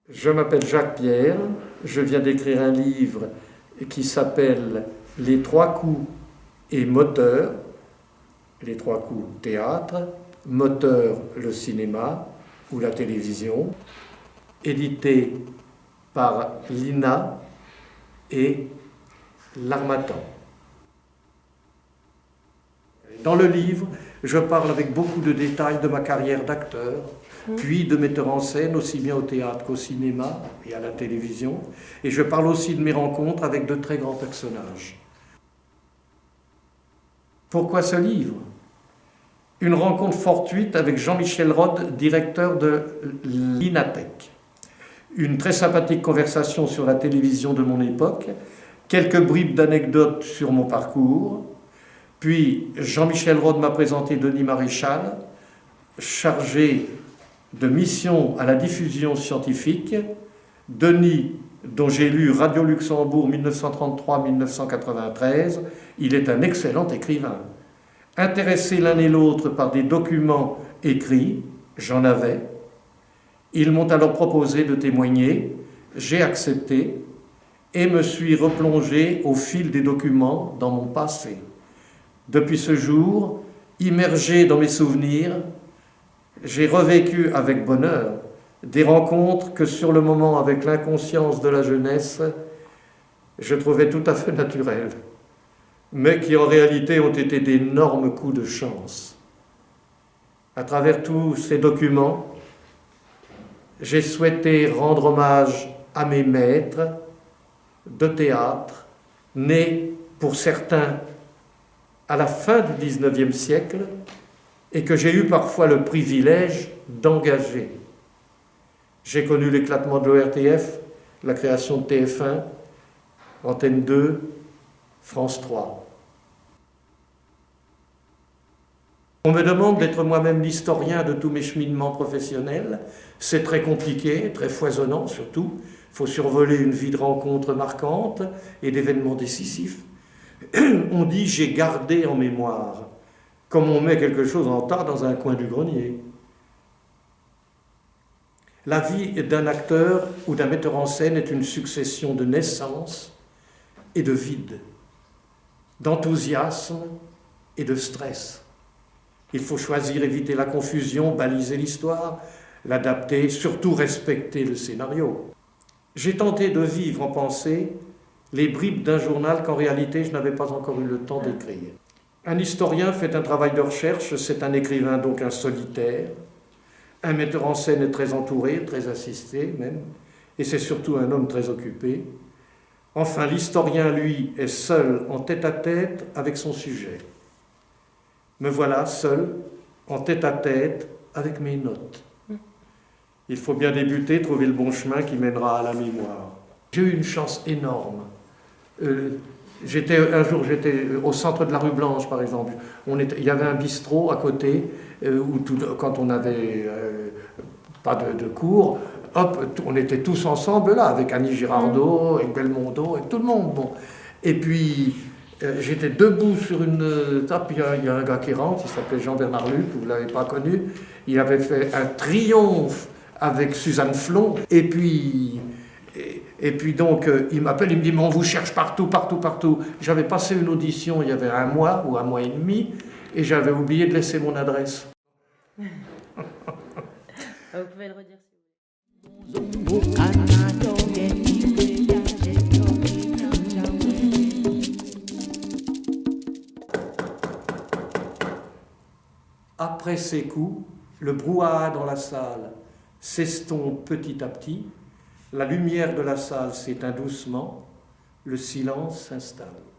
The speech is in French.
Je m'appelle Jacques Pierre, je viens d'écrire un livre qui s'appelle Les trois coups et moteur. Les trois coups théâtre, moteur le cinéma ou la télévision, édité par l'INA et l'Harmattan. Dans le livre, je parle avec beaucoup de détails de ma carrière d'acteur, puis de metteur en scène, aussi bien au théâtre qu'au cinéma et à la télévision. Et je parle aussi de mes rencontres avec de très grands personnages. Pourquoi ce livre ? Une rencontre fortuite avec Jean-Michel Rode, directeur de l'Inatec. Une très sympathique conversation sur la télévision de mon époque, quelques bribes d'anecdotes sur mon parcours. Puis Jean-Michel Rode m'a présenté Denis Maréchal, chargé de mission à la diffusion scientifique. Denis, dont j'ai lu Radio Luxembourg 1933-1993, il est un excellent écrivain. Intéressés l'un et l'autre par des documents écrits, j'en avais. Ils m'ont alors proposé de témoigner, j'ai accepté et me suis replongé au fil des documents dans mon passé. Depuis ce jour, immergé dans mes souvenirs, j'ai revécu avec bonheur des rencontres que sur le moment, avec l'inconscience de la jeunesse, je trouvais tout à fait naturelles, mais qui en réalité ont été d'énormes coups de chance. À travers tous ces documents, j'ai souhaité rendre hommage à mes maîtres de théâtre, nés pour certains à la fin du XIXe siècle et que j'ai eu parfois le privilège d'engager. J'ai connu l'éclatement de l'ORTF, la création de TF1, Antenne 2, France 3. On me demande d'être moi-même l'historien de tous mes cheminements professionnels. C'est très compliqué, très foisonnant surtout. Il faut survoler une vie de rencontres marquantes et d'événements décisifs. On dit « j'ai gardé en mémoire », comme on met quelque chose en tas dans un coin du grenier. La vie d'un acteur ou d'un metteur en scène est une succession de naissances et de vides, d'enthousiasme et de stress. Il faut choisir, éviter la confusion, baliser l'histoire, l'adapter, surtout respecter le scénario. J'ai tenté de vivre en pensée les bribes d'un journal qu'en réalité je n'avais pas encore eu le temps d'écrire. Un historien fait un travail de recherche, c'est un écrivain donc un solitaire. Un metteur en scène est très entouré, très assisté même, et c'est surtout un homme très occupé. Enfin, l'historien, lui, est seul en tête-à-tête avec son sujet. Me voilà seul, en tête-à-tête avec mes notes. Il faut bien débuter, trouver le bon chemin qui mènera à la mémoire. J'ai eu une chance énorme. Un jour, j'étais au centre de la rue Blanche, par exemple. Il y avait un bistrot à côté, où quand on n'avait pas de cours, hop, on était tous ensemble là, avec Annie Girardot, avec Belmondo, avec tout le monde. Bon. Et puis, j'étais debout sur une table, il y a un gars qui rentre, il s'appelait Jean-Bernard Luc, vous ne l'avez pas connu. Il avait fait un triomphe avec Suzanne Flon, et puis donc, il m'appelle, il me dit « mais on vous cherche partout, partout, partout ». J'avais passé une audition il y avait un mois ou un mois et demi, et j'avais oublié de laisser mon adresse. Vous pouvez le redire si vous voulez. Après ces coups, le brouhaha dans la salle s'estompe petit à petit, la lumière de la salle s'éteint doucement, le silence s'installe.